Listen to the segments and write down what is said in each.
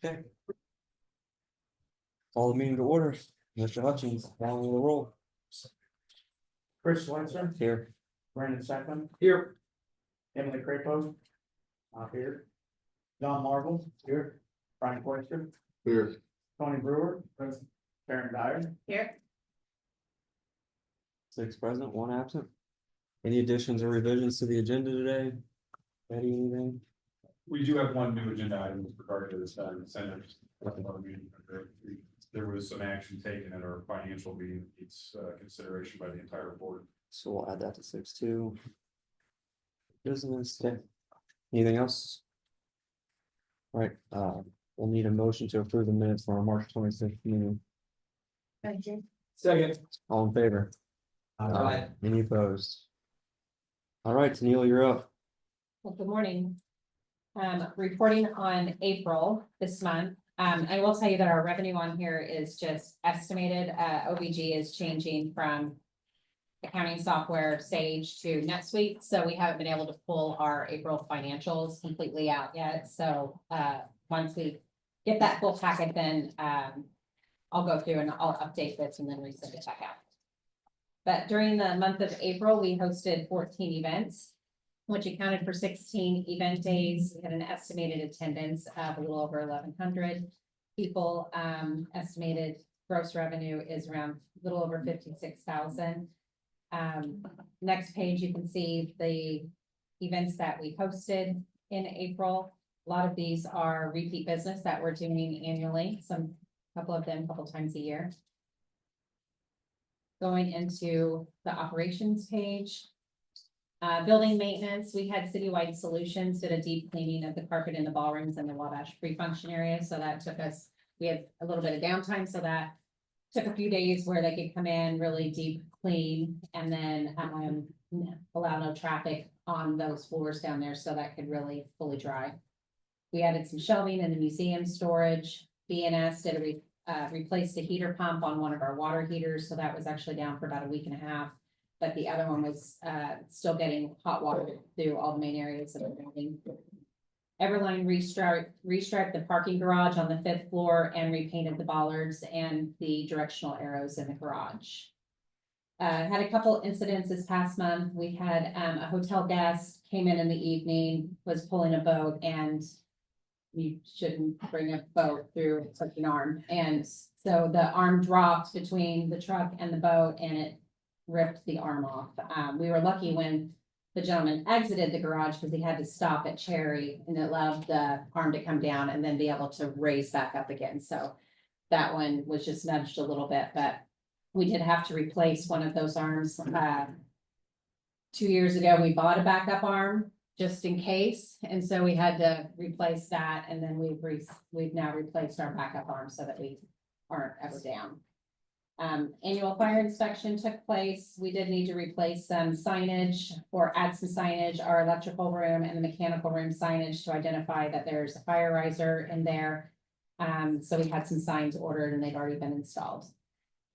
Okay. Call the meeting to order. Mr. Hutchins, following the roll. Chris Switzer, Here. Brandon Second, Here. Emily Crapo, not here. John Marvel, here. Brian Webster, Here. Tony Brewer, present. Karen Dyer, Here. 6 present, 1 absent. Any additions or revisions to the agenda today? Betty, anything? We do have one new agenda item with regard to this incentives. There was some action taken at our financial meeting, it's consideration by the entire board. So we'll add that to 6-2. Business, okay. Anything else? All right, we'll need a motion to approve the minutes for our March 26th meeting. Thank you. second. All in favor? Any opposed? All right, Tennille, you're up. Well, good morning. Reporting on April this month. I will tell you that our revenue on here is just estimated. OBG is changing from accounting software Sage to NetSuite, so we haven't been able to pull our April financials completely out yet. So once we get that full packet, then I'll go through and I'll update this and then resend it back out. But during the month of April, we hosted 14 events, which accounted for 16 event days. We had an estimated attendance of a little over 1,100 people. Estimated gross revenue is around a little over 56,000. Next page, you can see the events that we hosted in April. A lot of these are repeat business that we're doing annually, couple of them, a couple times a year. Going into the operations page. Building maintenance, we had Citywide Solutions did a deep cleaning of the carpet in the ballrooms and the Wabash pre-function area. So that took us, we had a little bit of downtime. So that took a few days where they could come in, really deep clean, and then allow no traffic on those floors down there. So that could really fully dry. We added some shelving in the museum storage. BNS did replace the heater pump on one of our water heaters. So that was actually down for about a week and a half. But the other one was still getting hot water through all the main areas of the building. Everline restriped the parking garage on the 5th floor and repainted the bollards and the directional arrows in the garage. Had a couple incidents this past month. We had a hotel guest came in the evening, was pulling a boat, and you shouldn't bring a boat through such an arm. And so the arm dropped between the truck and the boat, and it ripped the arm off. We were lucky when the gentleman exited the garage because he had to stop at Cherry, and it allowed the arm to come down and then be able to raise back up again. So that one was just nudged a little bit, but we did have to replace one of those arms. 2 years ago, we bought a backup arm just in case. And so we had to replace that. And then we've now replaced our backup arm so that we aren't ever down. Annual fire inspection took place. We did need to replace some signage or add some signage, our electrical room and the mechanical room signage to identify that there's a fire riser in there. So we had some signs ordered and they've already been installed.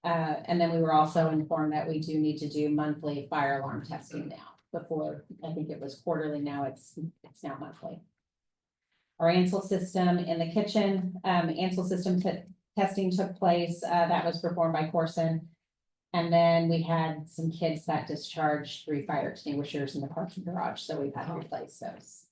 And then we were also informed that we do need to do monthly fire alarm testing now. Before, I think it was quarterly, now it's now monthly. Our Ansel system in the kitchen, Ansel system testing took place, that was performed by Corson. And then we had some kids that discharged 3 fire extinguishers in the parking garage, so we've had to replace those.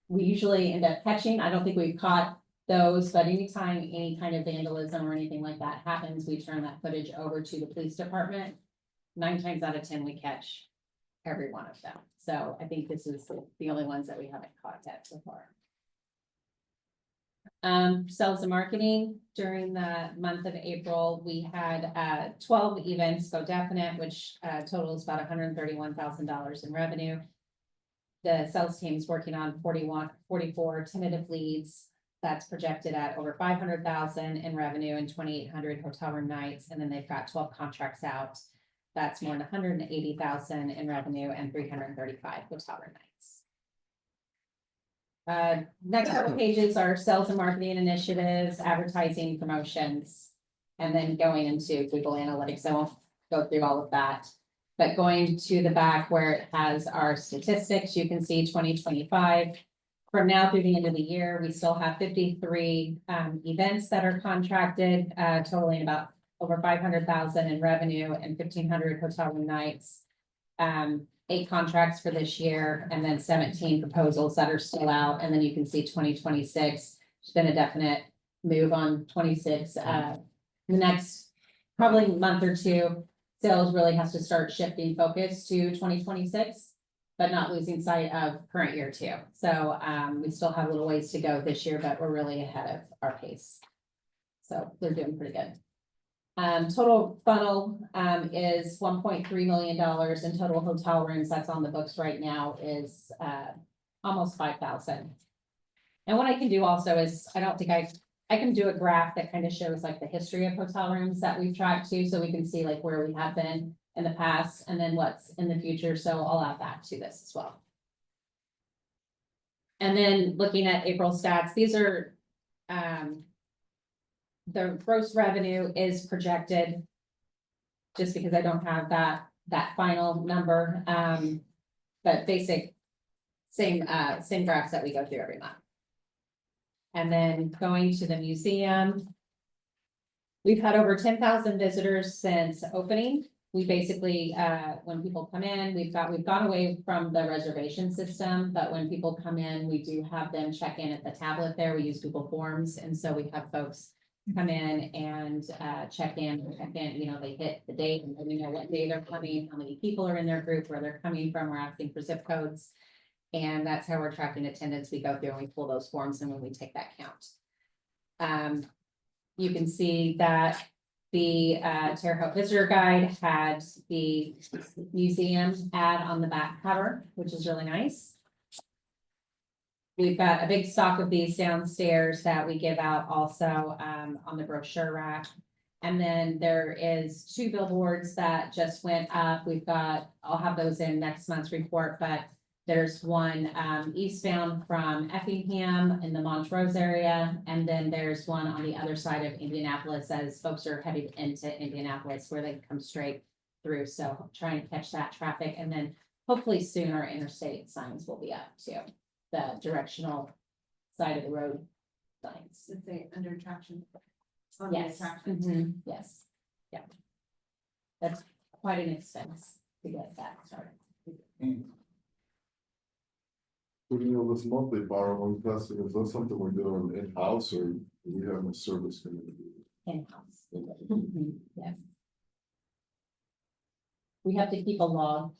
We usually end up catching, I don't think we've caught those, but anytime any kind of vandalism or anything like that happens, we turn that footage over to the police department. 9 times out of 10, we catch every one of them. So I think this is the only ones that we haven't caught yet so far. Sales and marketing during the month of April, we had 12 events go definite, which totals about $131,000 in revenue. The sales team is working on 44 tentative leads. That's projected at over 500,000 in revenue and 2,800 hotel room nights. And then they've got 12 contracts out. That's more than 180,000 in revenue and 335 hotel room nights. Next couple pages are sales and marketing initiatives, advertising, promotions, and then going into Google Analytics. I won't go through all of that, but going to the back where it has our statistics, you can see 2025 from now through the end of the year, we still have 53 events that are contracted, totaling about over 500,000 in revenue and 1,500 hotel room nights. 8 contracts for this year, and then 17 proposals that are still out, and then you can see 2026. There's been a definite move on 26. The next probably month or two, sales really has to start shifting focus to 2026. But not losing sight of current year too. So we still have a little ways to go this year, but we're really ahead of our pace. So they're doing pretty good. Total funnel is $1.3 million, and total hotel rooms that's on the books right now is almost 5,000. And what I can do also is, I don't think I can do a graph that kind of shows like the history of hotel rooms that we've tracked to, so we can see like where we have been in the past and then what's in the future. So I'll add that to this as well. And then looking at April stats, these are the gross revenue is projected, just because I don't have that final number. But basic same graphs that we go through every month. And then going to the museum, we've had over 10,000 visitors since opening. We basically, when people come in, we've gone away from the reservation system, but when people come in, we do have them check in at the tablet there. We use Google Forms, and so we have folks come in and check in, you know, they hit the date, and we know what day they're coming, how many people are in their group, where they're coming from. We're asking for zip codes, and that's how we're tracking attendance. We go through and we pull those forms, and when we take that count. You can see that the Terre Haute Visitor Guide had the museum ad on the back cover, which is really nice. We've got a big stock of these downstairs that we give out also on the brochure rack. And then there is 2 billboards that just went up. I'll have those in next month's report, but there's one eastbound from Effingham in the Montrose area, and then there's one on the other side of Indianapolis as folks are headed into Indianapolis, where they come straight through. So trying to catch that traffic, and then hopefully soon our interstate signs will be up too. The directional side of the road signs. If they under attraction. Yes. Mhm. Yes. Yeah. That's quite an expense to get that started. So, you know, this monthly borrowing testing, is that something we're doing in-house, or do we have a service community? In-house. Mhm. Yes. We have to keep a log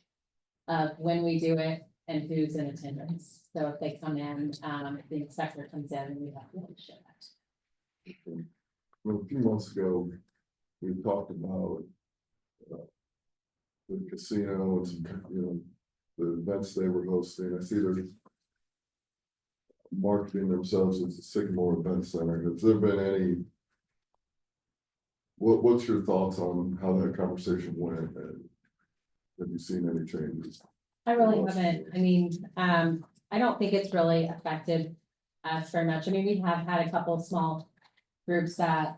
of when we do it and who's in attendance. So if they come in, if the inspector comes in, we have to show that. Well, a few months ago, we talked about the casino and some, you know, the events they were hosting. I see they're marketing themselves as the Sycamore Event Center. Has there been any? What's your thoughts on how that conversation went? And have you seen any changes? I really haven't. I mean, I don't think it's really affected us very much. I mean, we have had a couple of small groups that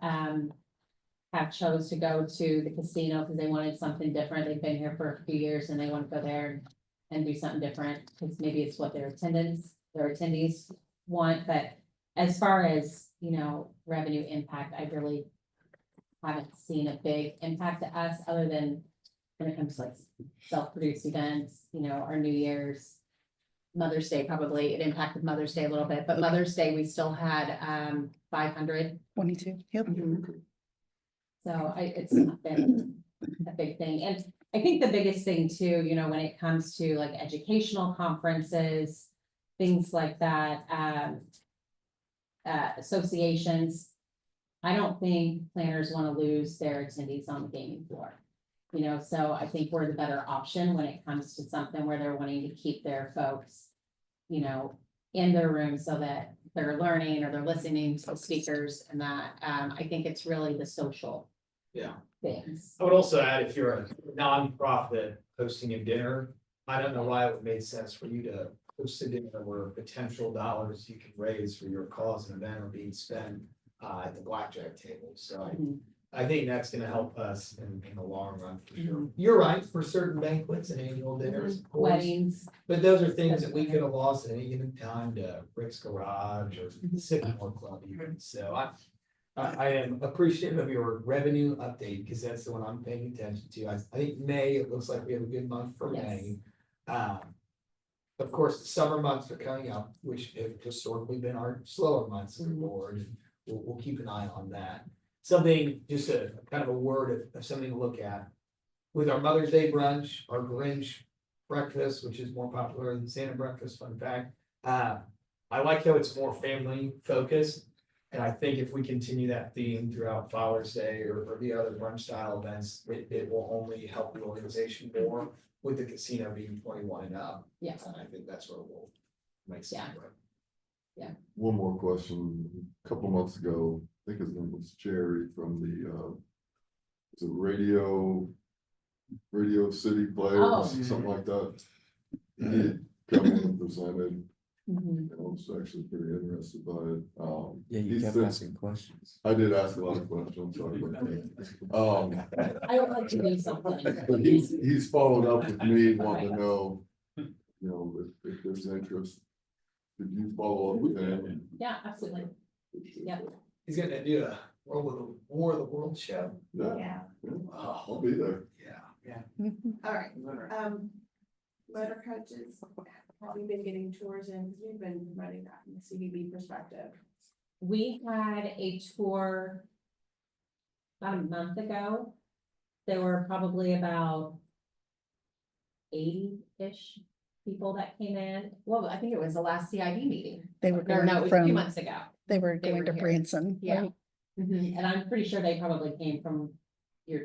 have chose to go to the casino because they wanted something different. They've been here for a few years and they want to go there and do something different, because maybe it's what their attendees want. But as far as, you know, revenue impact, I really haven't seen a big impact to us, other than when it comes to like self-produced events, you know, our New Year's, Mother's Day, probably it impacted Mother's Day a little bit, but Mother's Day, we still had 500. 22, yep. So it's not been a big thing. And I think the biggest thing too, you know, when it comes to like educational conferences, things like that, associations, I don't think planners want to lose their attendees on the gaming floor. You know, so I think we're the better option when it comes to something where they're wanting to keep their folks, you know, in their room so that they're learning or they're listening to the speakers, and that I think it's really the social things. I would also add, if you're a nonprofit hosting a dinner, I don't know why it would make sense for you to host a dinner where potential dollars you can raise for your cause and event are being spent at the blackjack table. So I think that's gonna help us in the long run for sure. You're right, for certain banquets and annual dinners, of course. Weddings, But those are things that we could have lost at any given time to Rick's Garage or Mhm. Sycamore Club even, so I am appreciative of your revenue update, because that's the one I'm paying attention to. I think May, it looks like we have a good month for Yes. May. Of course, the summer months are coming up, which have historically been our slower months as a Mhm. board, and we'll keep an eye on that. Something, just a kind of a word of something to look at. With our Mother's Day brunch, our Grinch breakfast, which is more popular than Santa breakfast, fun fact. I like how it's more family focused. And I think if we continue that theme throughout Father's Day or the other brunch style events, it will only help the organization more with the casino being 21 and up. Yeah. And I think that's where we'll make sense. One more question. A couple months ago, I think his name was Jerry from the, is it Radio City Players, Oh. something like that. He had come in and presented, Mhm. and I was actually pretty interested by it. Yeah, you he kept said- asking questions. I did ask a lot of questions, sorry about that. I would like to do something. But he's followed up with me wanting to know, you know, if there's interest. Did you follow up with him? Yeah, absolutely. Yep. He's gonna do a War of the World show. Yeah, Yeah, I'll Oh, be there. yeah. all right, motor coaches, have we been getting tours in, because we've been running that from the CDB perspective. We had a tour about a month ago. There were probably about 80-ish people that came in. Well, I think it was the last CIB meeting. They were Or no, it going was a few from, months ago. they were they going were to here. Branson, Yeah. right? Mhm. And I'm pretty sure they probably came from your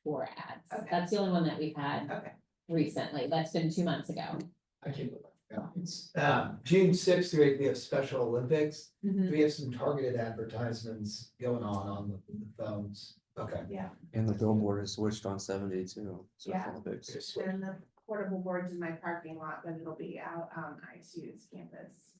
tour ads. Okay. That's the only one that we've had Okay. recently. That's been 2 months ago. I can't believe that. It's, June 6th through 8th, we have Special Olympics. Mhm. We have some targeted advertisements going on the phones. Okay. Yeah, And the billboard is switched on 70 too. So Yeah. Olympics. and the portable boards in my parking lot, but it'll be out on ISU's campus.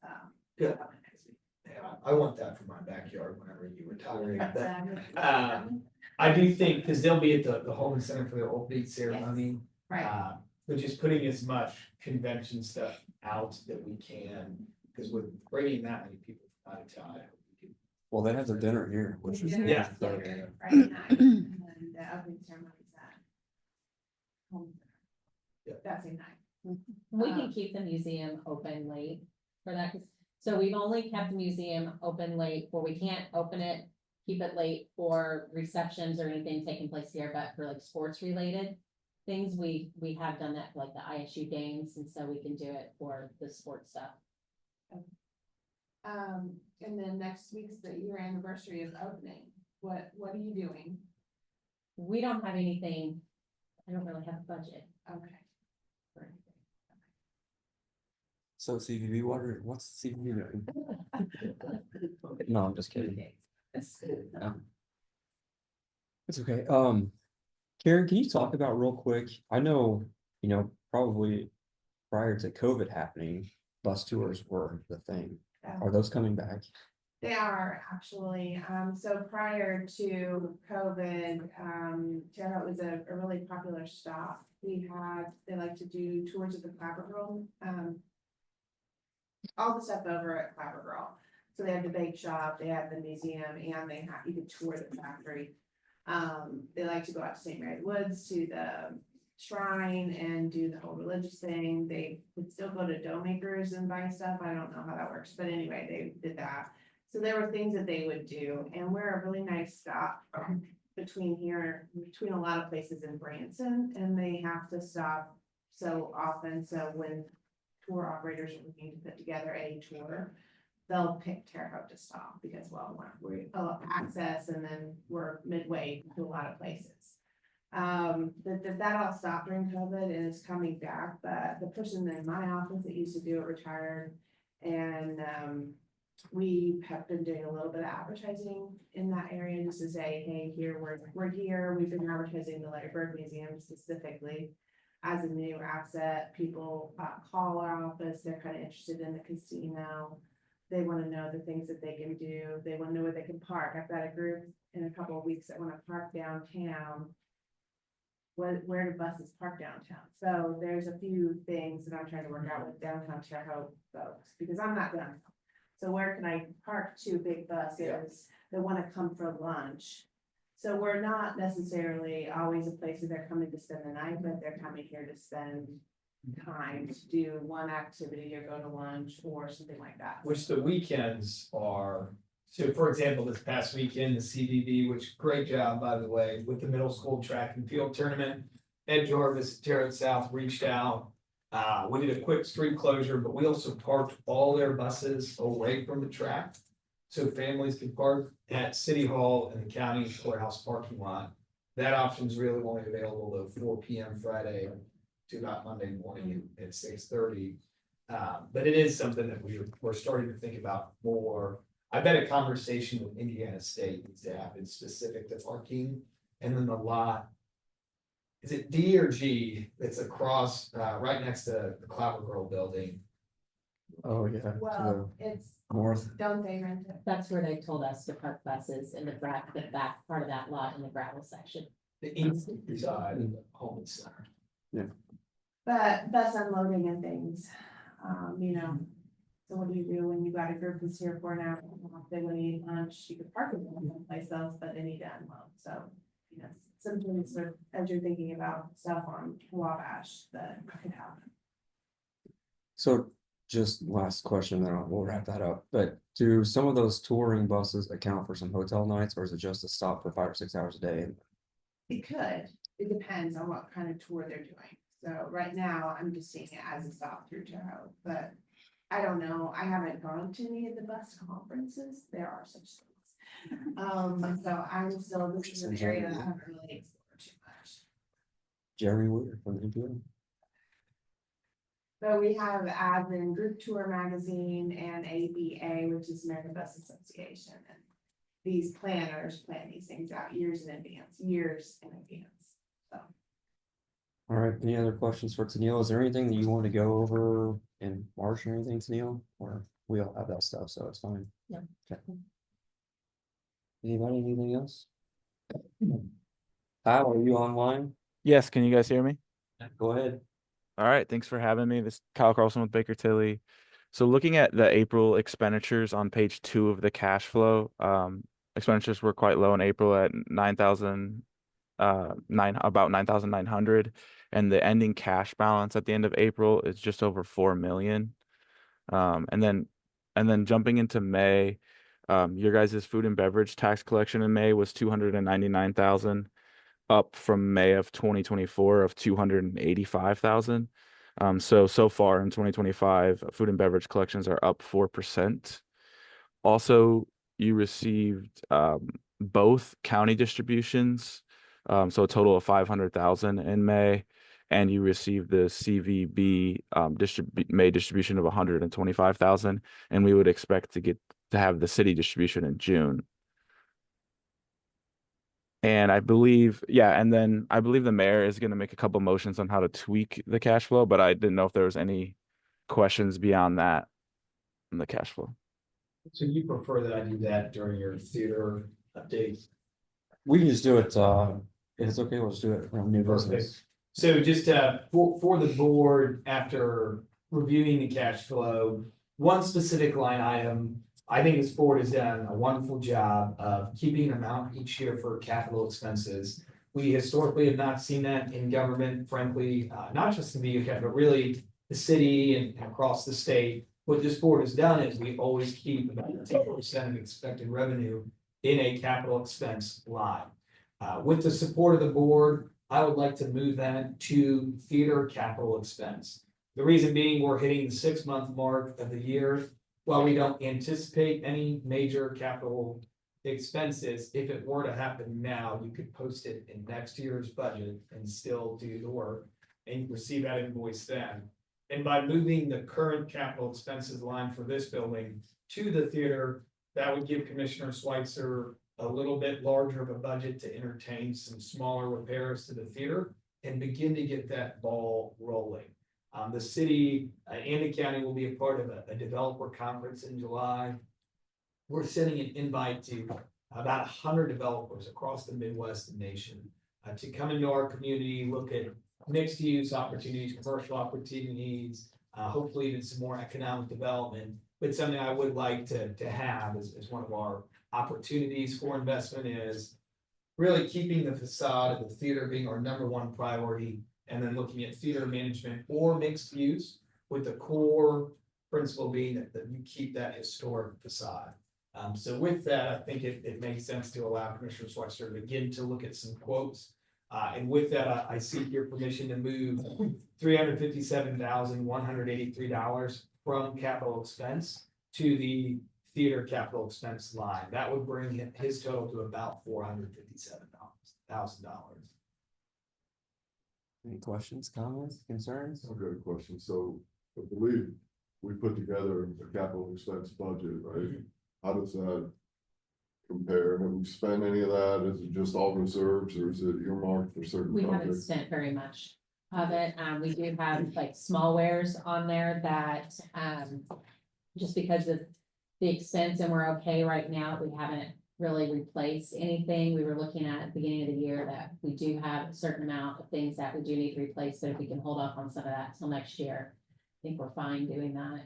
Good. coming next week. Yeah, I want that for my backyard whenever you retire. Um, I do think, because they'll be at the Holman Center for their old beat ceremony. Right, But just putting as much convention stuff out that we can, because with bringing that many people from out of town. Well, they have their dinner here, which is. Yeah. Friday night, and then the opening ceremony's at home. Yeah. That same night. We can keep the museum open late for that. So we've only kept the museum open late where we can't open it, keep it late for receptions or anything taking place here, but for like sports related things, we have done that for like the ISU games, and so we can do it for the sports stuff. And then next week's the year anniversary of opening. What are you doing? We don't have anything, I don't really have a budget Okay. for anything. So CVV water, what's CVV doing? No, I'm just kidding. It's okay. Karen, can you talk about real quick? I know, probably prior to COVID happening, bus tours were the thing. Are those coming back? They are actually, so prior to COVID, Terre Haute was a really popular stop. They like to do tours of the Clapper Girl, all the stuff over at Clapper Girl. So they have the bake shop, they have the museum, and you could tour the factory. They like to go out to St. Mary Woods to the shrine and do the whole religious thing. They would still go to dough makers and buy stuff. I don't know how that works, but anyway, they did that. So there were things that they would do, and we're a really nice stop between a lot of places in Branson, and they have to stop so often. So when tour operators are looking to put together a tour, they'll pick Terre Haute to stop because, well, we're access, and then we're midway to a lot of places. That all stopped during COVID and is coming back, but the person in my office that used to do it retired. And we have been doing a little bit of advertising in that area just to say, hey, we're here. We've been advertising the Larry Bird Museum specifically as a new asset. People call our office, they're kind of interested in the casino. they wanna know the things that they can do, they wanna know where they can park. I've got a group in a couple of weeks that wanna park downtown. Where do buses park downtown? So there's a few things that I'm trying to work out with downtown Terre Haute folks, because I'm not downtown. So where can I park two big buses that wanna come for lunch? So we're not necessarily always a place that they're coming to spend the night, but they're coming here to spend time to do one activity or go to lunch or something like that. Which the weekends are, so for example, this past weekend, the CBB, which great job, by the way, with the middle school track and field tournament. Ed Jarvis, Terrence South reached out. We did a quick street closure, but we also parked all their buses away from the track. So families could park at City Hall and the county courthouse parking lot. That option is really only available to 4 p.m. Friday to about Monday morning at 6:30. But it is something that we're starting to think about more. I bet a conversation with Indiana State needs to happen specific to parking, and then the lot. Is it D or G? It's across, right next to the Clapper Girl building. Oh, yeah. to Well, it's, the North. don't they rent it? That's where they told us to park buses in the back part of that lot in the gravel section. The east side of the Holman Center. But bus unloading and things, you know. So what do you do when you got a group that's here for an hour? They want to eat lunch, you could park them someplace else, but they need to unload, so. You know, something sort of, as you're thinking about stuff on Wabash that could happen. So just last question, then we'll wrap that up. But do some of those touring buses account for some hotel nights, or is it just a stop for 5 or 6 hours a day? It could, it depends on what kind of tour they're doing. So right now, I'm just seeing it as a stop through Terre Haute, but I don't know, I haven't gone to any of the bus conferences, there are such things. So I'm still, this is an area that I haven't really explored too much. Jeremy Weir from NPR. So we have ads in Group Tour Magazine and ABA, which is American Bus Association, and these planners plan these things out years in advance, so. All right, any other questions for Tennille? Is there anything that you want to go over in March or anything, Tennille? Or we all have that stuff, so it's fine. No. Okay. Anybody, anything else? Kyle, are you online? Yes, can you guys hear me? Go ahead. All right, thanks for having me. This is Kyle Carlson with Baker Tilly. So looking at the April expenditures on page 2 of the cash flow, expenditures were quite low in April at about 9,900, and the ending cash balance at the end of April is just over 4 million. And then jumping into May, your guys' food and beverage tax collection in May was 299,000. Up from May of 2024 of 285,000. So far in 2025, food and beverage collections are up 4%. Also, you received both county distributions, so a total of 500,000 in May, and you received the CVB May distribution of 125,000, and we would expect to have the city distribution in June. And I believe, and then I believe the mayor is going to make a couple motions on how to tweak the cash flow, but I didn't know if there was any questions beyond that in the cash flow. So you prefer that I do that during your theater updates? We can just do it, if it's okay, we'll just do it from new business. So just for the board, after reviewing the cash flow, one specific line item, I think this board has done a wonderful job of keeping an amount each year for capital expenses. We historically have not seen that in government, frankly, not just in VUCAT, but really the city and across the state. What this board has done is we always keep about 10% of expected revenue in a capital expense line. With the support of the board, I would like to move that to theater capital expense. The reason being, we're hitting the 6-month mark of the year. While we don't anticipate any major capital expenses, if it were to happen now, you could post it in next year's budget and still do the work and receive that invoice then. And by moving the current capital expenses line for this building to the theater, that would give Commissioner Schweitzer a little bit larger of a budget to entertain some smaller repairs to the theater and begin to get that ball rolling. The city and the county will be a part of a developer conference in July. We're sending an invite to about 100 developers across the Midwest and nation to come into our community, look at mixed use opportunities, commercial opportunities, hopefully even some more economic development. But something I would like to have as one of our opportunities for investment is really keeping the facade of the theater being our #1 priority, and then looking at theater management or mixed use, with the core principle being that you keep that historic facade. So with that, I think it makes sense to allow Commissioner Swester to begin to look at some quotes. And with that, I seek your permission to move $357,183 from capital expense to the theater capital expense line. That would bring his total to about $457,000. Any questions, comments, concerns? I've got a question. So I believe we put together a capital expense budget, right? How does that compare? Have we spent any of that? Is it just all reserves or is it earmarked for certain We haven't projects? spent very much of it. We do have like small wares on there that, just because of the expense and we're okay right now, we haven't really replaced anything. We were looking at the beginning of the year that we do have a certain amount of things that we do need to replace, but if we can hold off on some of that till next year, I think we're fine doing that.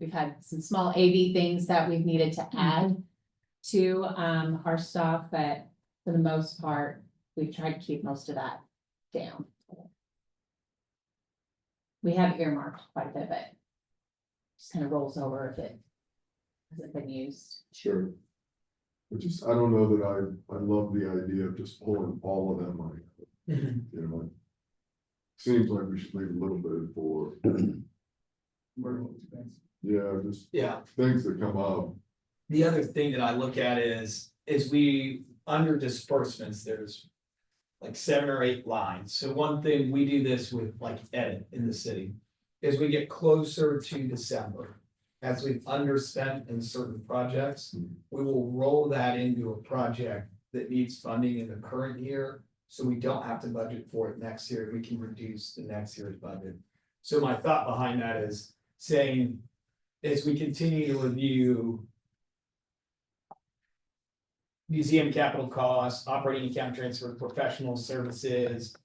We've had some small AV things that we've needed to add to, our stock, but for the most part, we've tried to keep most of that down. We have earmarked quite a bit of it. Just kind of rolls over if it hasn't been used. Sure. I don't know that I love the idea of just pulling all of that money, you know? Seems like we should leave a little bit for, just Yeah. things that come up. The other thing that I look at is we, under disbursements, there's like 7 or 8 lines. So one thing, we do this with like edit in the city, is we get closer to December. As we've underspent in certain projects, we will roll that into a project that needs funding in the current year. So we don't have to budget for it next year. We can reduce the next year's budget. So my thought behind that is saying, as we continue to review museum capital costs, operating account transfer, professional services,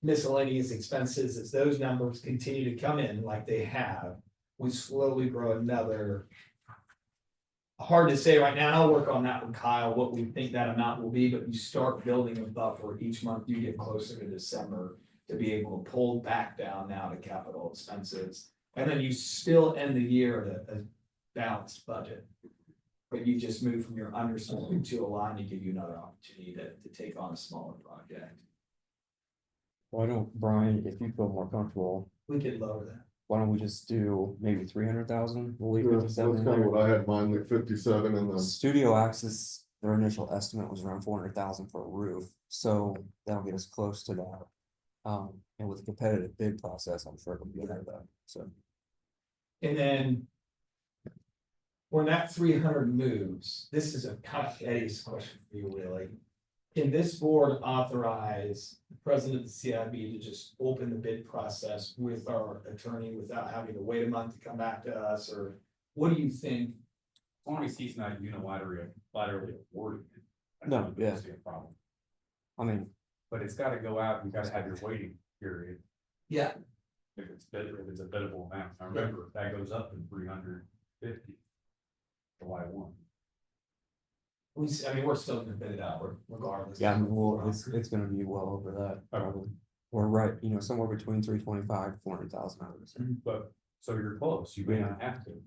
miscellaneous expenses, as those numbers continue to come in like they have, we slowly grow another. Hard to say right now, and I'll work on that with Kyle, what we think that amount will be, but you start building a buffer each month, you get closer to December to be able to pull back down now to capital expenses. And then you still end the year at a balanced budget. But you just move from your underspending to a line to give you another opportunity to take on a smaller project. Why don't, Brian, if you feel more comfortable, We could lower that. why don't we just do maybe 300,000? We'll leave Yeah, that's 57 in kind of there. what I had in mind, like 57 and then. Studio Access, their initial estimate was around 400,000 for a roof, so that'll get us close to that. And with the competitive bid process, I'm sure it'll be ahead of that, so. And then when that 300 moves, this is a kind of Eddie's question for you, really. Can this board authorize the president of the CIB to just open the bid process with our attorney without having to wait a month to come back to us, or what do you think? As long as he's not unilaterally awarding it. I No, don't yeah. see a problem, I mean, but it's gotta go out, you gotta have your waiting period, Yeah. if it's a biddable amount, now remember, if that goes up to 350. July 1. I mean, we're still gonna bid it out regardless. yeah, I mean, well, it's gonna be well over that, probably. We're right, somewhere between 325, 400,000 hours. But, so you're close, you may not have to.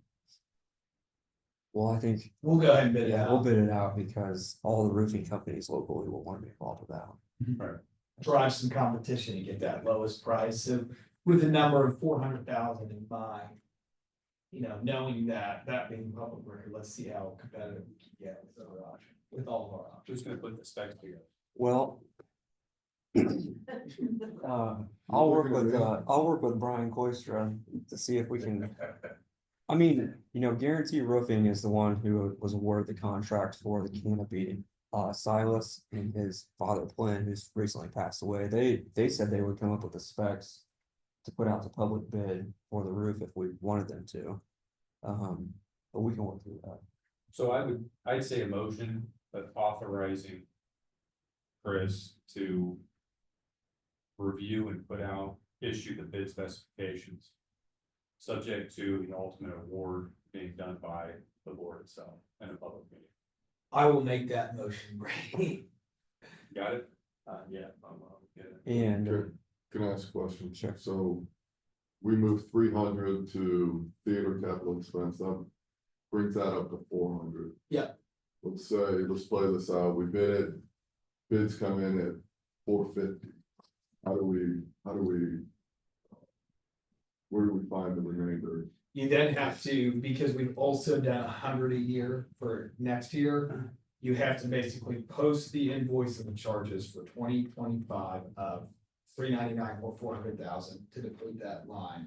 Well, I think, We'll go ahead and bid it yeah, we'll out. bid it out because all the roofing companies locally will want to be involved with that. Drive some competition to get that lowest price. So with a number of 400,000 in mind. Knowing that being public record, let's see how competitive we can get with our option, with all of our options. Just gonna put the specs together. Well. I'll work with Brian Koistra to see if we can. I mean, Guarantee Roofing is the one who was awarded the contract for the canopy. Silas and his father Glenn, who's recently passed away, they said they would come up with the specs to put out the public bid for the roof if we wanted them to. But we can work through that. So I'd say a motion, but authorizing Chris to review and issue the bid specifications, subject to the ultimate award being done by the board itself and a public meeting. I will make that motion, Brady. Got it? Yeah. Get it. And Can I ask a question? Sure. So we moved 300 to theater capital expense, that brings that up to 400. Yeah. Let's play this out, we bid it, bids come in at 450. How do we, where do we find the remainder? You then have to, because we've also done 100 a year for next year, you have to basically post the invoice and the charges for 2025 of 399 or 400,000 to deplete that line.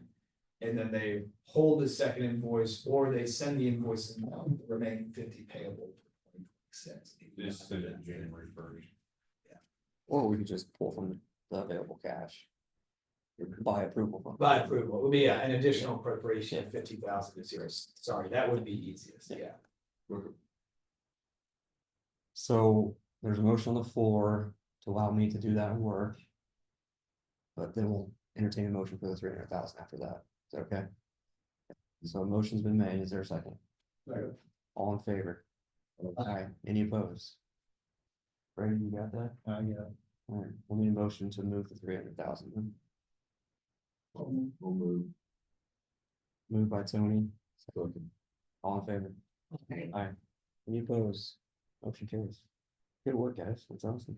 And then they hold the second invoice, or they send the invoice and the remaining 50 payable for 2026. This is in January 1st. or we could just pull from the available cash. By approval from. By approval, it would be an additional appropriation of 50,000 this year. Sorry, that would be easiest, yeah. So there's a motion on the floor to allow me to do that work. But then we'll entertain a motion for the 300,000 after that. Is that okay? So a motion's been made. Is there a second? Second. All in favor? Aye. Any opposed? Brady, you got that? Yeah. All right, we'll need a motion to move the 300,000. We'll move. Moved by Tony. Second. All in favor? Aye. Any opposed? Motion carries. Good work, guys. That's awesome.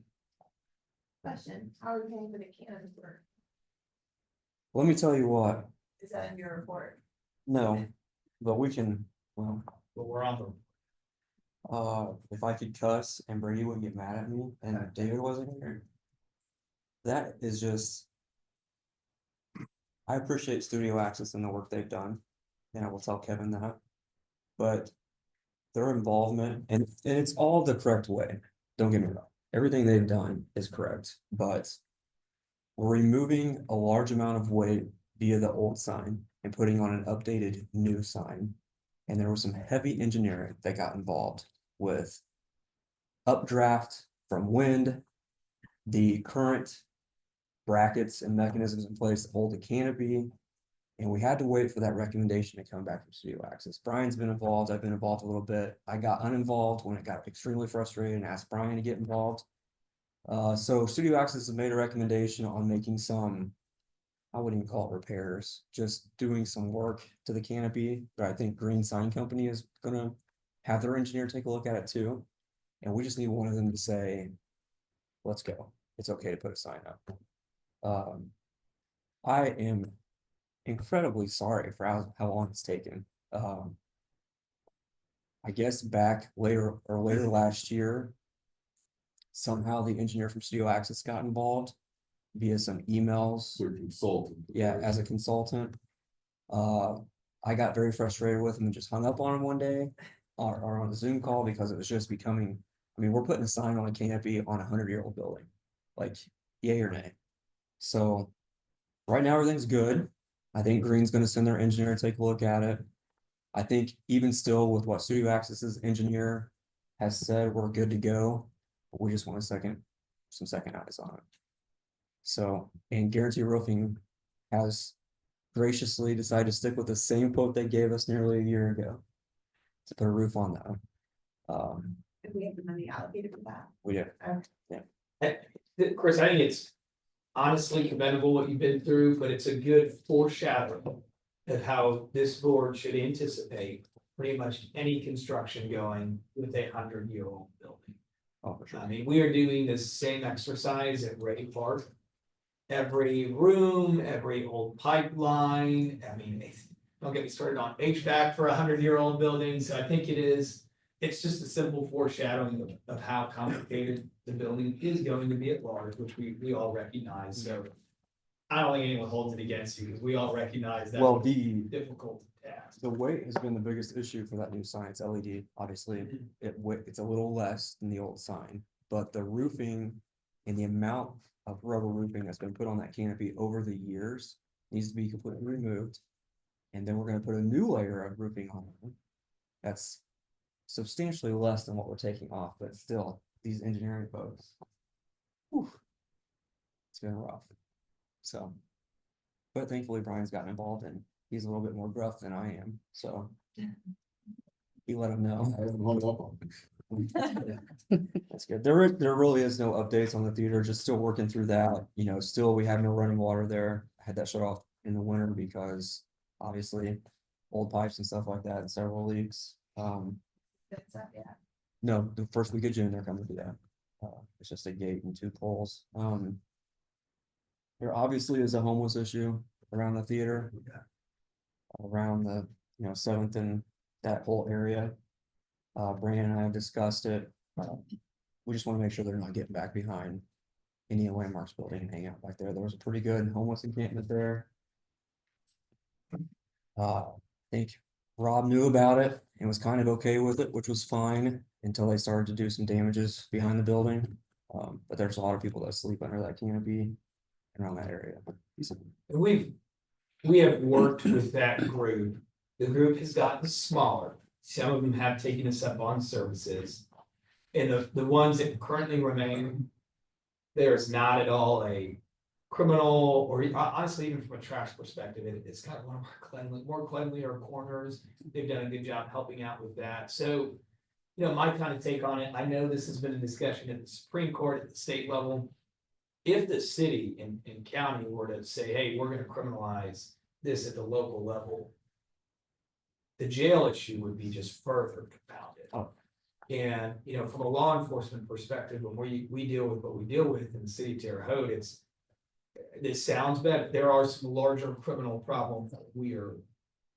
Question, how are we paying for the cannabis work? Let me tell you what, Is that in your report? no, but we can, well, But we're on the if I could cuss and Brady wouldn't get mad at me and David wasn't here. That is just. I appreciate Studio Access and the work they've done, and I will tell Kevin that. But their involvement, and it's all the correct way, don't get me wrong, everything they've done is correct, but. We're removing a large amount of weight via the old sign and putting on an updated new sign. And there was some heavy engineering that got involved with updraft from wind, the current brackets and mechanisms in place to hold the canopy. And we had to wait for that recommendation to come back from Studio Access. Brian's been involved, I've been involved a little bit. I got uninvolved when it got extremely frustrated and asked Brian to get involved. So Studio Access has made a recommendation on making some, I wouldn't even call it repairs, just doing some work to the canopy. But I think Green Sign Company is gonna have their engineer take a look at it too. And we just need one of them to say, let's go, it's okay to put a sign up. I am incredibly sorry for how long it's taken. I guess back later last year, somehow the engineer from Studio Access got involved via some emails. So consultant. Yeah, as a consultant. I got very frustrated with him and just hung up on him one day or on a Zoom call because it was just becoming, I mean, we're putting a sign on a canopy on a 100-year-old building, like yay or nay. So right now everything's good. I think Green's gonna send their engineer to take a look at it. I think even still with what Studio Access's engineer has said, we're good to go. We just want some second eyes on it. So, and Guarantee Roofing has graciously decided to stick with the same quote they gave us nearly a year ago to put a roof on that. If we have the money allocated for that? We do. Chris, I think it's honestly commendable what you've been through, but it's a good foreshadowing of how this board should anticipate pretty much any construction going with a 100-year-old building. Oh, for sure. I mean, we are doing the same exercise at Ready Park. Every room, every old pipeline, I mean, don't get me started on HVAC for a 100-year-old building, so I think it's just a simple foreshadowing of how complicated the building is going to be at large, which we all recognize, so. I don't think anyone holds it against you, because we all recognize that. Well, Difficult task. the weight has been the biggest issue for that new sign. It's LED, obviously. It's a little less than the old sign, but the roofing and the amount of rubber roofing that's been put on that canopy over the years needs to be completely removed. And then we're gonna put a new layer of roofing on it. That's substantially less than what we're taking off, but still, these engineering folks. Whew, it's been rough. So. But thankfully Brian's gotten involved and he's a little bit more gruff than I am, so. He let him know. I haven't hung up on it. That's good. There really is no updates on the theater, just still working through that, you know, still we have no running water there. I had that shut off in the winter because obviously old pipes and stuff like that and several leaks. That's up, yeah. No, the first week of June, they're coming to that. It's just a gate and 2 poles. There obviously is a homeless issue around the theater. Around the, 7th and that whole area. Brandon and I have discussed it. We just want to make sure they're not getting back behind Indian Landmarks building and hang out back there. There was a pretty good homeless encampment there. I think Rob knew about it and was kind of okay with it, which was fine until they started to do some damages behind the building. But there's a lot of people that sleep under that canopy around that area. We have worked with that group. The group has gotten smaller. Some of them have taken us up on services. And the ones that currently remain, there's not at all a criminal, or honestly, even from a trash perspective, it's kind of one of our more cleanlier corners. They've done a good job helping out with that. So, my kind of take on it, I know this has been a discussion at the Supreme Court, at the state level. If the city and county were to say, hey, we're gonna criminalize this at the local level, the jail issue would be just further compounded. Oh. And, from a law enforcement perspective, when we deal with what we deal with in the city of Terre Haute, this sounds bad. There are some larger criminal problems that we are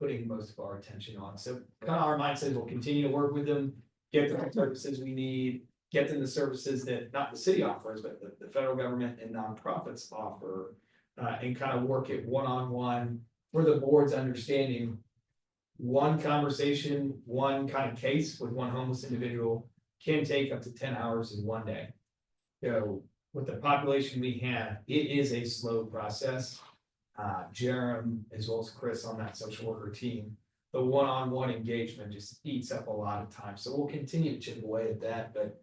putting most of our attention on. So kind of our mindset is we'll continue to work with them, get them the services we need, get them the services that not the city offers, but the federal government and nonprofits offer, and kind of work it one-on-one for the board's understanding. One conversation, one kind of case with one homeless individual can take up to 10 hours in one day. So with the population we have, it is a slow process. Jerem, as well as Chris on that social worker team, the one-on-one engagement just eats up a lot of time. So we'll continue to chip away at that, but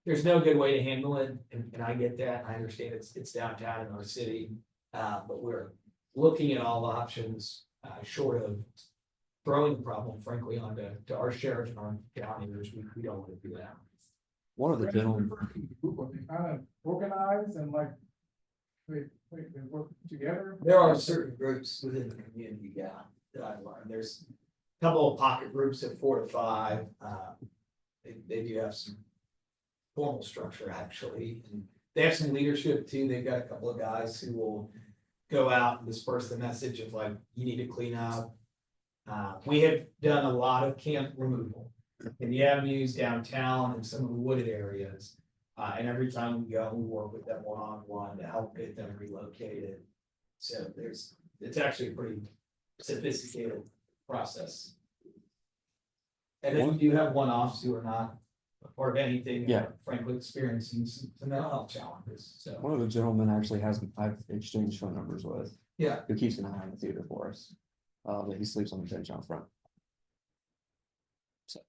there's no good way to handle it. And I get that. I understand it's downtown in our city, but we're looking at all options, short of throwing the problem, frankly, onto our sheriff and our county. We don't want to do that. One of the gentlemen, Kind of organized and like, they work together. There are certain groups within the community, yeah, that I've learned. There's a couple of pocket groups of 4 to 5. They do have some formal structure actually, and they have some leadership too. They've got a couple of guys who will go out and disperse the message of like, you need to clean up. We have done a lot of camp removal in the avenues downtown and some of the wooded areas. And every time we go, we work with them one-on-one to help get them relocated. So it's actually a pretty sophisticated process. And then we do have one-offs who are not a part of anything. Yeah. Frankly, experiencing some mental health challenges, so. one of the gentlemen actually I've exchanged phone numbers with. Yeah. Who keeps an eye on the theater for us. He sleeps on the bench out front. So.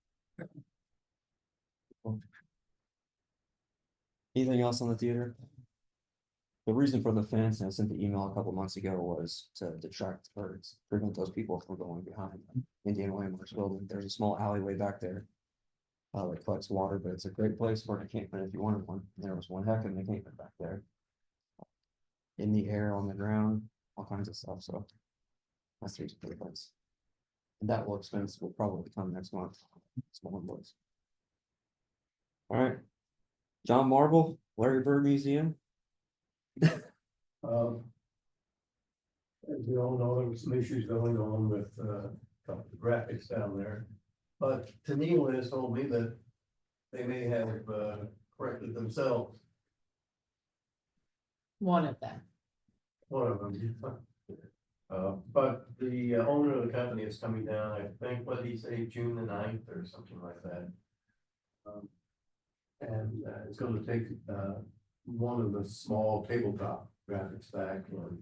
Anything else on the theater? The reason for the fence, and I sent the email a couple months ago, was to detract or prevent those people from going behind Indian Landmarks building. There's a small alleyway back there. That collects water, but it's a great place for an encampment if you wanted one. There was one heck of an encampment back there. In the air, on the ground, all kinds of stuff, so. That's the reason for the fence. And that expense will probably come next month. Small boys. All right. John Marble, Larry Bird Museum. As we all know, there was some issues going on with the graphics down there. But Tennille has told me that they may have corrected themselves, One of them. one of them. But the owner of the company is coming down, I think, what did he say, June the 9th or something like that. And it's gonna take one of the small tabletop graphics back and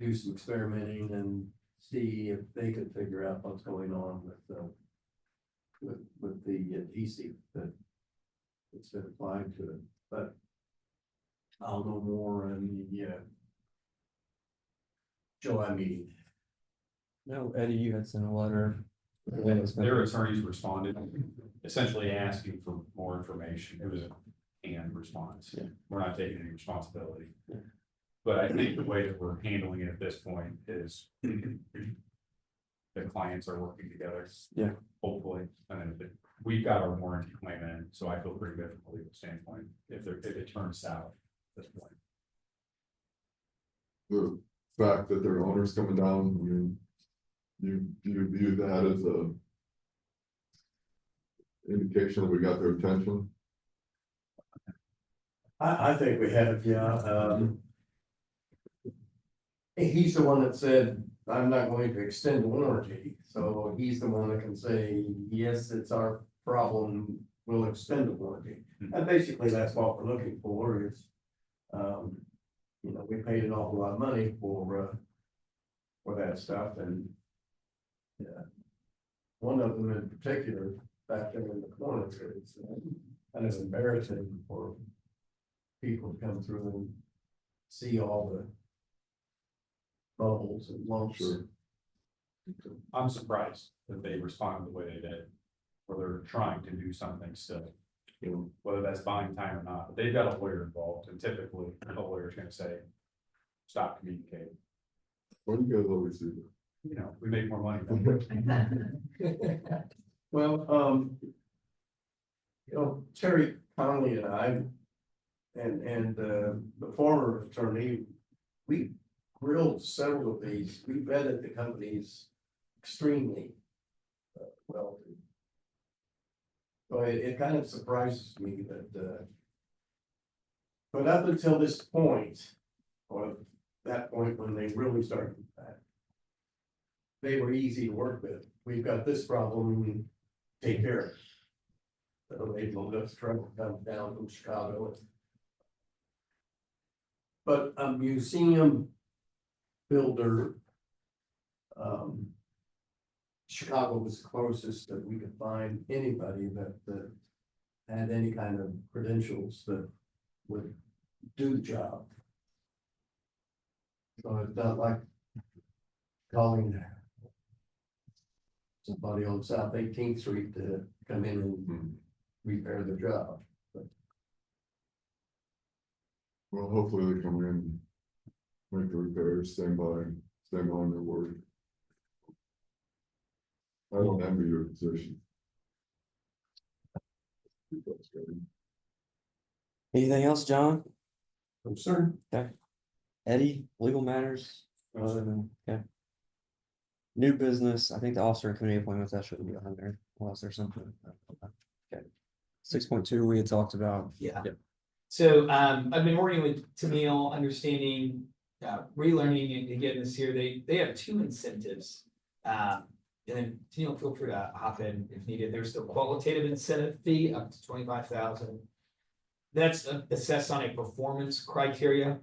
do some experimenting and see if they could figure out what's going on with the adhesive that's been applied to it, but I'll know more in the July meeting. No, Eddie, you had sent a letter. Their attorneys responded, essentially asking for more information. It was a canned response. Yeah. We're not taking any responsibility. Yeah. But I think the way that we're handling it at this point is the clients are working together. Yeah. Hopefully, and then we've got our warranty claim in, so I feel pretty good from a legal standpoint, if it turns south at this point. The fact that their owner's coming down, I mean, you view that as a indication that we got their attention? I think we have, yeah, he's the one that said, I'm not going to extend the warranty, so he's the one that can say, yes, it's our problem, we'll extend the warranty. And basically, that's what we're looking for is, you know, we paid an awful lot of money for that stuff and yeah, one of them in particular, back there in the corner, is kind of embarrassing for people to come through and see all the bubbles and lumps. Sure. I'm surprised that they responded the way they did, or they're trying to do something still. You know, whether that's buying time or not, but they've got a lawyer involved, and typically the lawyer's gonna say, stop communicating. What do you guys always do? You know, we make more money. Than Well, you know, Terry Conley and I, and the former attorney, we grilled several of these, we vetted the companies extremely well. So it kind of surprises me that, but up until this point, or that point when they really started that, they were easy to work with. We've got this problem, take care of it. So they load up the truck, come down from Chicago. But a museum builder, Chicago was the closest that we could find anybody that had any kind of credentials that would do the job. So it's not like calling somebody on South 18th Street to come in and repair the job. Well, hopefully they come in, make the repairs, stand on their word. I don't envy your position. Anything else, John? I'm certain. Okay. Eddie, legal matters? Other than, okay. New business, I think the officer and committee appointments, that shouldn't be on there, unless there's something. Okay. 6.2, we had talked about. Yeah. Yep. So I've been working with Tamil, understanding, relearning and getting this here. They have two incentives. And then Tamil, feel free to hop in if needed. There's the qualitative incentive fee up to 25,000. That's assessed on a performance criteria,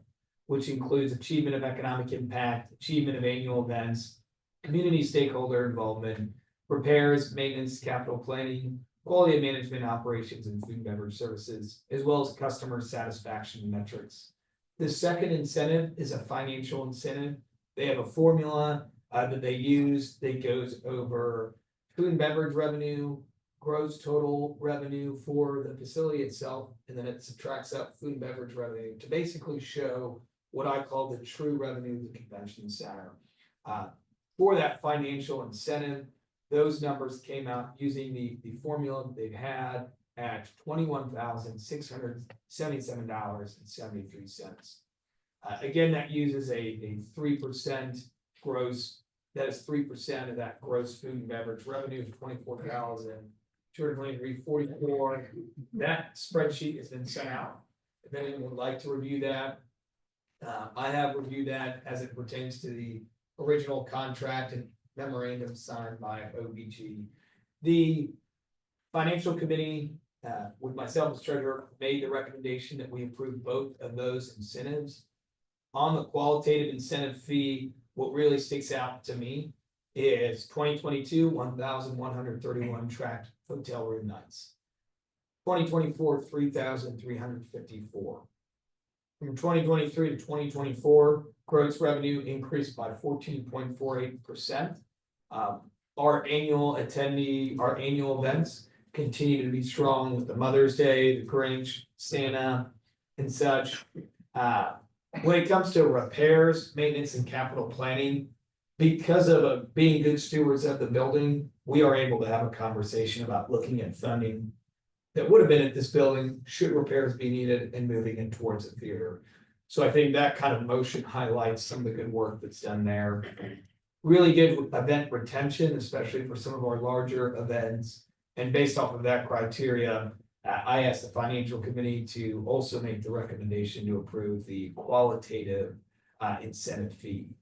which includes achievement of economic impact, achievement of annual events, community stakeholder involvement, repairs, maintenance, capital planning, quality of management operations and food and beverage services, as well as customer satisfaction metrics. The second incentive is a financial incentive. They have a formula that they use that goes over food and beverage revenue, gross total revenue for the facility itself, and then it subtracts out food and beverage revenue to basically show what I call the true revenue of the convention center. For that financial incentive, those numbers came out using the formula they've had at $21,677.73. Again, that uses a 3% gross. That is 3% of that gross food and beverage revenue of $24,223.44. That spreadsheet has been sent out. If anyone would like to review that, I have reviewed that as it pertains to the original contract and memorandum signed by OBG. The financial committee, with myself as treasurer, made the recommendation that we approve both of those incentives. on the qualitative incentive fee, what really sticks out to me is 2022, 1,131 tracked hotel room nights. 2024, 3,354. From 2023 to 2024, gross revenue increased by 14.48%. Our annual events continue to be strong with the Mother's Day, the Grinch, Santa, and such. When it comes to repairs, maintenance, and capital planning, because of being good stewards of the building, we are able to have a conversation about looking at funding that would have been at this building should repairs be needed and moving it towards a theater. So I think that kind of motion highlights some of the good work that's done there. Really good event retention, especially for some of our larger events. And based off of that criteria, I asked the financial committee to also make the recommendation to approve the qualitative incentive fee.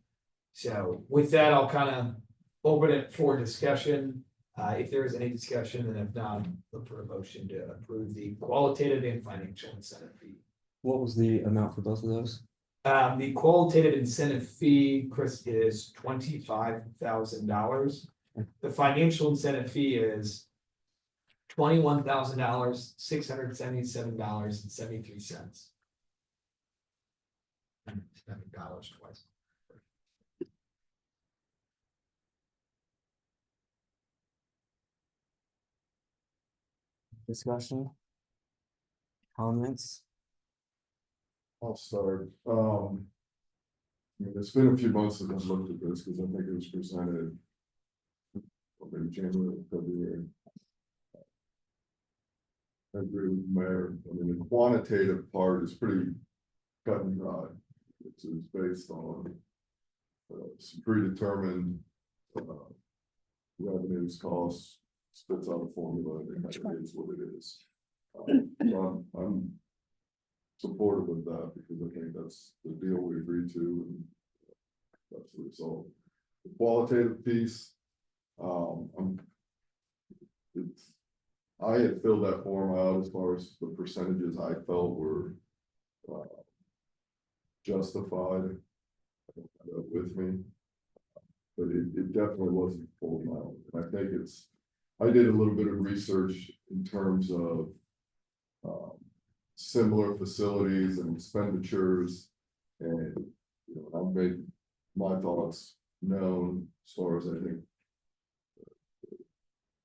So with that, I'll kind of open it for discussion. If there is any discussion, and if not, look for a motion to approve the qualitative and financial incentive fee. What was the amount for both of those? The qualitative incentive fee, Chris, is $25,000. The financial incentive fee is $21,000, $677.73. $7 twice. Discussion? Comments? I'll start. I mean, it's been a few months since I've looked at this, because I think it was presented in January, February. I agree with the mayor. I mean, the quantitative part is pretty cut and dry. It's based on some predetermined revenues, costs, spits out a formula, and it kind of is what it is. So I'm supportive of that, because I think that's the deal we agreed to, and that's the result. The qualitative piece, I had filled that form out as far as the percentages I felt were justified with me, but it definitely wasn't full amount. And I think I did a little bit of research in terms of similar facilities and expenditures, and I've made my thoughts known as far as I think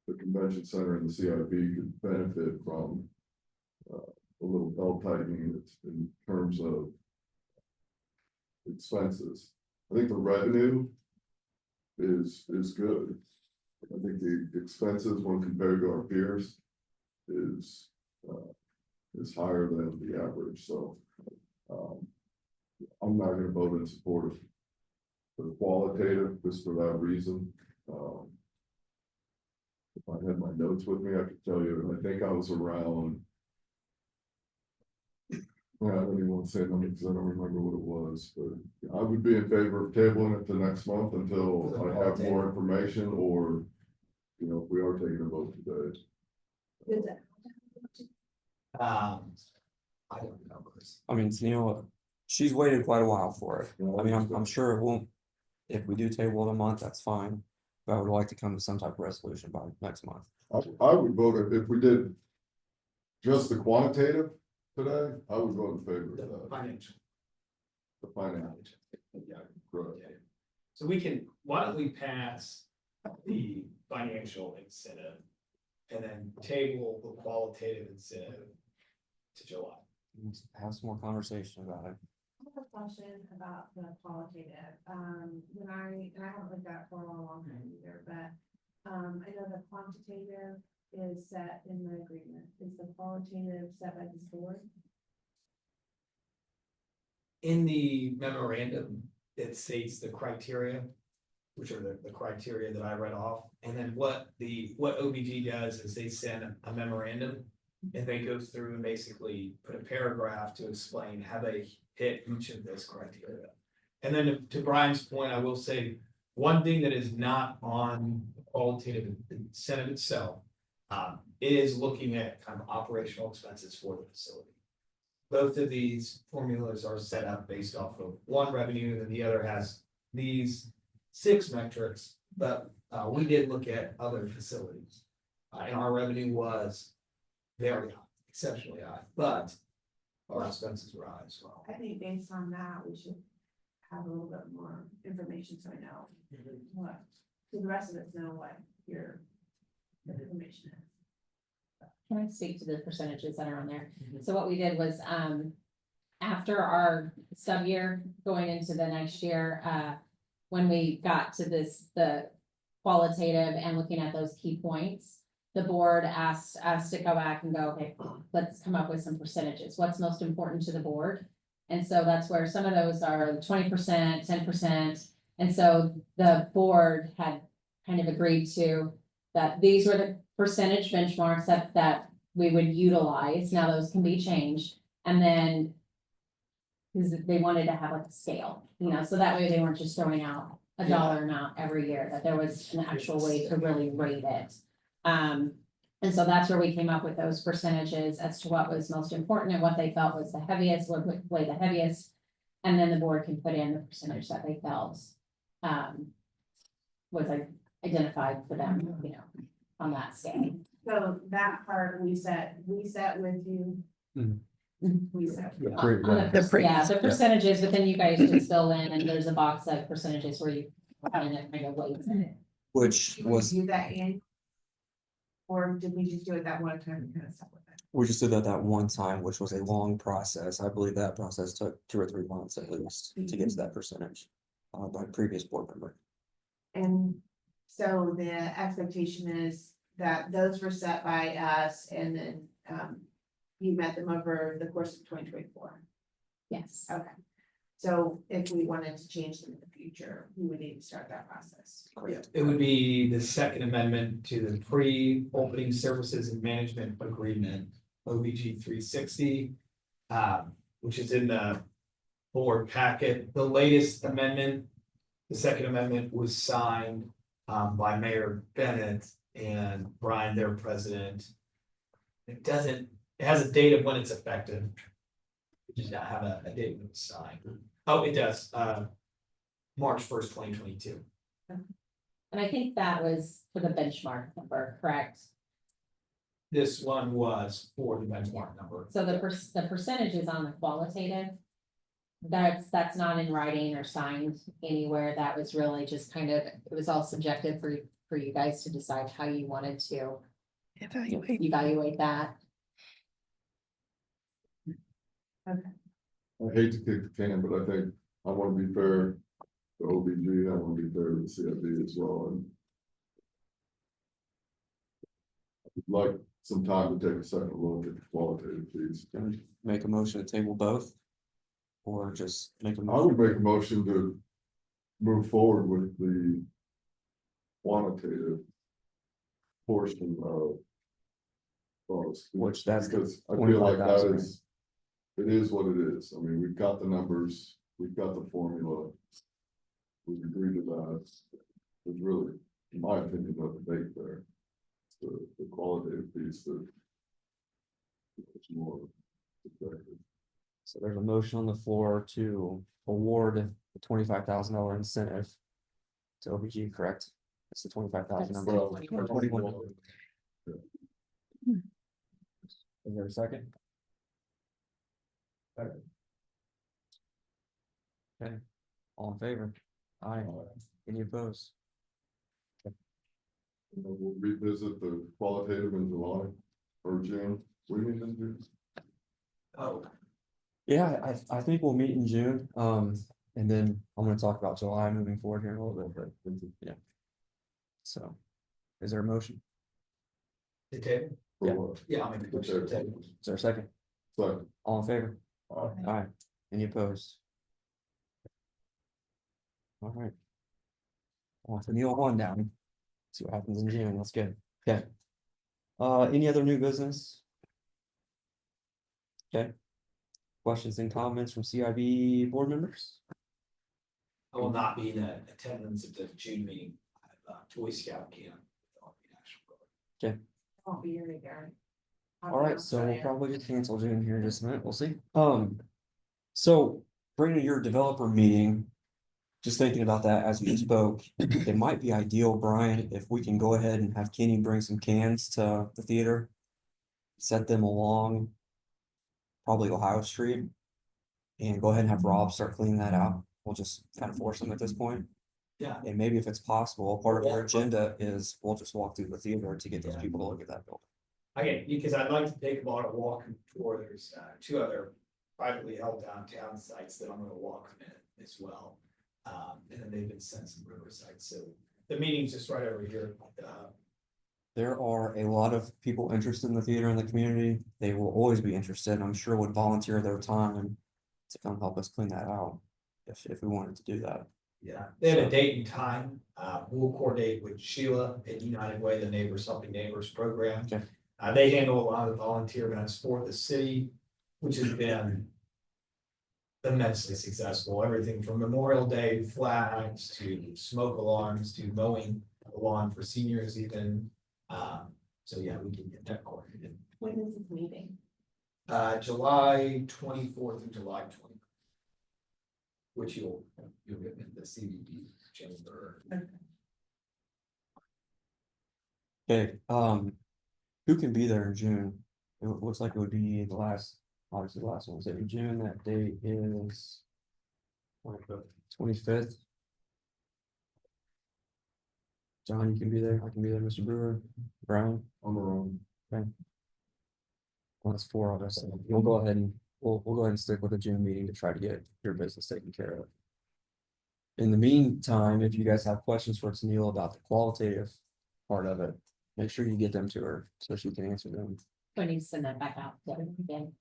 the convention center and the CIB could benefit from a little belt tightening in terms of expenses. I think the revenue is good. I think the expenses, when compared to our peers, is higher than the average. So I'm not going to vote in support of the qualitative just for that reason. If I had my notes with me, I could tell you. I think I was around. I don't even want to say numbers because I don't remember what it was, but I would be in favor of tabling it to next month until I have more information, or if we are taking a vote today. I don't know, Chris. I mean, she's waited quite a while for it. I mean, I'm sure it won't, if we do table it a month, that's fine. But I would like to come to some type of resolution by next month. I would vote if we did just the quantitative today, I would vote in favor of that. Financial. The financial. Yeah. Right. So why don't we pass the financial incentive and then table the qualitative incentive to July? Let's have some more conversation about it. I have a question about the qualitative, and I haven't looked at it for a long time either, but, I know the quantitative is set in the agreement. Is the qualitative set by this board? In the memorandum, it states the criteria, which are the criteria that I read off. And then what OBG does is they send a memorandum, and they go through and basically put a paragraph to explain how they hit each of those criteria. And then to Brian's point, I will say, one thing that is not on the qualitative incentive itself is looking at kind of operational expenses for the facility. both of these formulas are set up based off of one revenue, and the other has these 6 metrics. But we did look at other facilities. And our revenue was very high, exceptionally high, but our expenses were high as well. I think based on that, we should have a little bit more information so I know what, so the rest of us know what your information is. Can I speak to the percentages that are on there? So what we did was, after our sub year going into the next year, when we got to the qualitative and looking at those key points, the board asked us to go back and go, okay, let's come up with some percentages. What's most important to the board? And so that's where some of those are 20%, 10%. And so the board had kind of agreed to that these were the percentage benchmarks that we would utilize. Now those can be changed. And then because they wanted to have like a scale, so that way they weren't just throwing out a dollar amount every year, that there was an actual way to really rate it. And so that's where we came up with those percentages as to what was most important and what they felt was the heaviest, would weigh the heaviest. And then the board can put in the percentage that they felt was identified for them, on that scale. So that part we set with you. Mhm. We set. Yeah. The percentages, but then you guys just fill in and there's a box of percentages where you kind of weights it. Which Did we was, do that in? Or did we just do it that one time and kind of stuck with it? we just did that one time, which was a long process. I believe that process took 2 or 3 months at least to get to that percentage. By previous board member. And so the expectation is that those were set by us and then you met them over the course of 2024. Yes. Okay. So if we wanted to change them in the future, we would need to start that process. Correct. It would be the second amendment to the pre-opening services and management agreement, OBG 360, which is in the board packet. The latest amendment, the second amendment was signed by Mayor Bennett and Brian, their president. It has a date of when it's effective. It does not have a date when it's signed. Oh, it does, March 1st, 2022. And I think that was for the benchmark number, correct? This one was for the benchmark number. So the percentages on the qualitative, that's not in writing or signed anywhere. That was really just kind of, it was all subjective for you guys to decide how you wanted to evaluate that. I hate to kick the can, but I think I want to be fair to OBG, I want to be fair to the CIB as well, and I'd like some time to take a second look at the qualitative piece. Can we make a motion to table both? Or just make a I motion? would make a motion to move forward with the quantitative portion of those. Which that's the Because I feel like that 25,000. is, it is what it is. I mean, we've got the numbers, we've got the formula. We've agreed to that. There's really, in my opinion, no debate there. The qualitative piece that it's more objective. So there's a motion on the floor to award the $25,000 incentive to OBG, correct? That's the 25,000 number. Well, Or 21. Is there a second? Okay, all in favor? Aye. Any opposed? We'll revisit the qualitative in July or June. We need to do. Oh, Yeah, I think we'll meet in June, and then I'm gonna talk about July moving forward here in a little bit, but, yeah. So, is there a motion? the table? Yeah. Yeah, I'll make the motion to table. Is there a second? So, All in favor? Aye. Any opposed? All right. On to Neil one down. See what happens in June. That's good. Okay. Any other new business? Okay. Questions and comments from CIB board members? I will not be in attendance at the June meeting, Toy Scout camp. Won't be here again. All right, so we'll probably just cancel June here in just a minute. We'll see. So bringing your developer meeting, just thinking about that as you spoke, it might be ideal, Brian, if we can go ahead and have Kenny bring some cans to the theater. Set them along probably Ohio Street. And go ahead and have Rob start cleaning that out. We'll just kind of force them at this point. Yeah. And maybe if it's possible, part of our agenda is we'll just walk through the theater to get those Yeah. people to look at that building. Okay, because I'd like to take them on a walking tour. There's two other privately held downtown sites that I'm gonna walk them in as well. And then they've been sent some riverside, so the meeting's just right over here. There are a lot of people interested in the theater in the community. They will always be interested. I'm sure would volunteer their time to come help us clean that out if we wanted to do that. Yeah, they have a date and time. We'll coordinate with Sheila at United Way, the Neighbors Helping Neighbors program. Okay. They handle a lot of the volunteer events for the city, which has been immensely successful. Everything from Memorial Day flags to smoke alarms to mowing the lawn for seniors even. So yeah, we can get that coordinated. When is this meeting? July 24th through July 20th. Which you'll get in the CBD chamber. Okay, who can be there in June? It looks like it would be the last, obviously the last one, is it in June? That date is 25th. John, you can be there. I can be there, Mr. Brewer, Brian. On the road. Well, that's four of us. So we'll go ahead and we'll go ahead and stick with the June meeting to try to get your business taken care of. In the meantime, if you guys have questions for Tennille about the qualitative part of it, make sure you get them to her so she can answer them. So I need to send that back out again.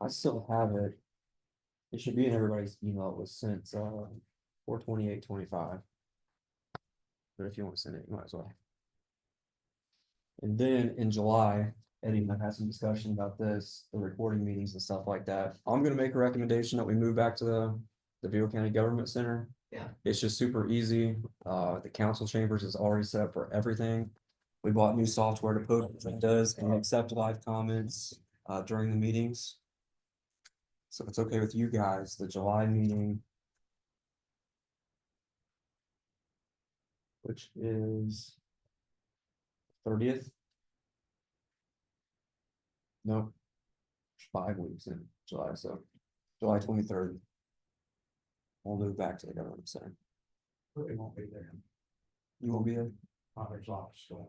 I still have it. It should be in everybody's email. It was sent 4/28/25. But if you want to send it, you might as well. And then in July, Eddie and I had some discussion about this, the recording meetings and stuff like that. I'm gonna make a recommendation that we move back to the Beaver County Government Center. Yeah. It's just super easy. The council chambers is already set up for everything. We bought new software to post that does and accept live comments during the meetings. So if it's okay with you guys, the July meeting, which is 30th. No. 5 weeks in July, so July 23rd. We'll move back to the government center. Really won't be there. You won't be there? There's lots going.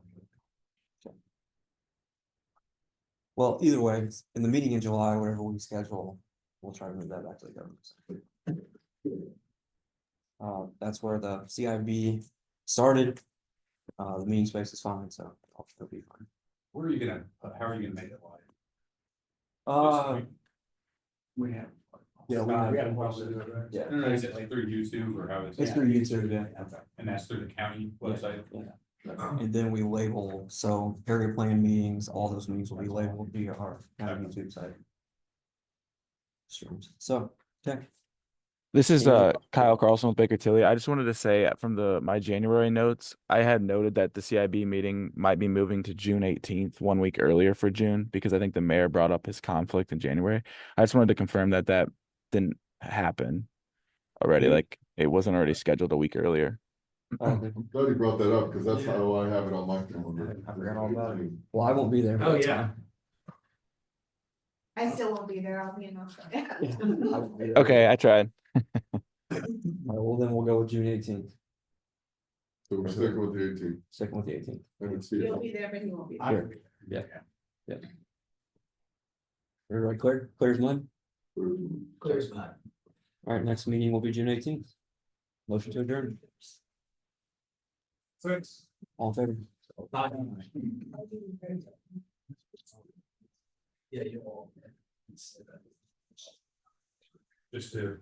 Well, either way, in the meeting in July, whatever we schedule, we'll try to move that back to the government center. That's where the CIB started. The meeting space is fine, so it'll be fine. Where are you gonna, how are you gonna make it live? We have. Yeah, we We have- have posted it, right? Yeah, Is it like through YouTube or how is it's it? through YouTube, yeah. Okay, and that's through the county website? And then we label, so area plan meetings, all those meetings will be labeled via our county YouTube site. Streams. So, okay. This is Any- Kyle Carlson with Baker Tilly. I just wanted to say from my January notes, I had noted that the CIB meeting might be moving to June 18th, 1 week earlier for June, because I think the mayor brought up his conflict in January. I just wanted to confirm that that didn't happen already, like it wasn't already scheduled a week earlier. I'm glad you brought that up, because that's how I have it on my calendar. I forgot all about it. Well, I won't be there. but Oh, that's yeah. fine. I still won't be there, I'll be in Australia. Yeah, I won't be there. Okay, I tried. All right, well, then we'll go with June 18th, So we're sticking with the 18th, sticking with the 18th. and it's You'll the, be there, but he won't be I there. will be there. Everybody clear? Clear as mud? Clear as mud. All right, next meeting will be June 18th. Motion to adjourn. Thanks. All in favor? Yeah, you all. Just to,